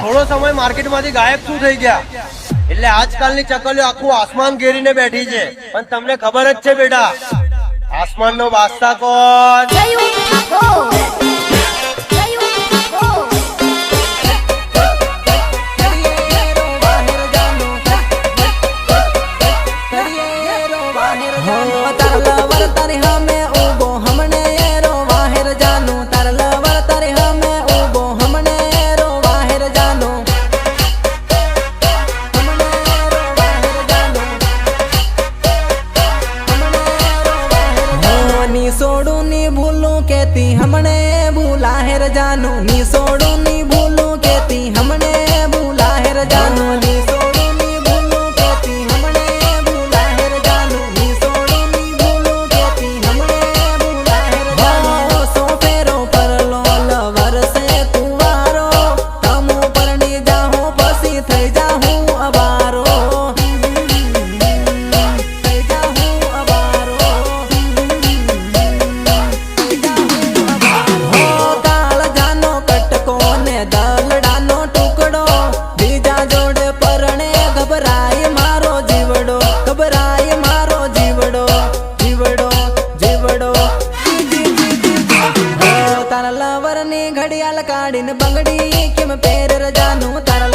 થોડો સમય માર્કેટમાંથી ગાયબ શું થઈ ગયા? એટલે આજકાલની ચકલીઓ આખું આસમાન ઘેરીને બેઠી છે, પણ તમને ખબર જ છે બેટા, આસમાનનો બાદશાહ કોણ? सोडू नी भूलू कहती हमने भूला है रजानो नी सोडू नी भूलू कहती हमने भूला है रजानो नी सोडू नी भूलू कहती हमने भूला है रजानो नी सोडू नी भूलू कहती हमने भूला है रजानो सो फेरो पर लो लवर से तुवारो तमो पर नी जाहो पसी थई जाहू अबारो घड़ियाल काढ़ीन बंगड़ी किम पेर रजानू तारा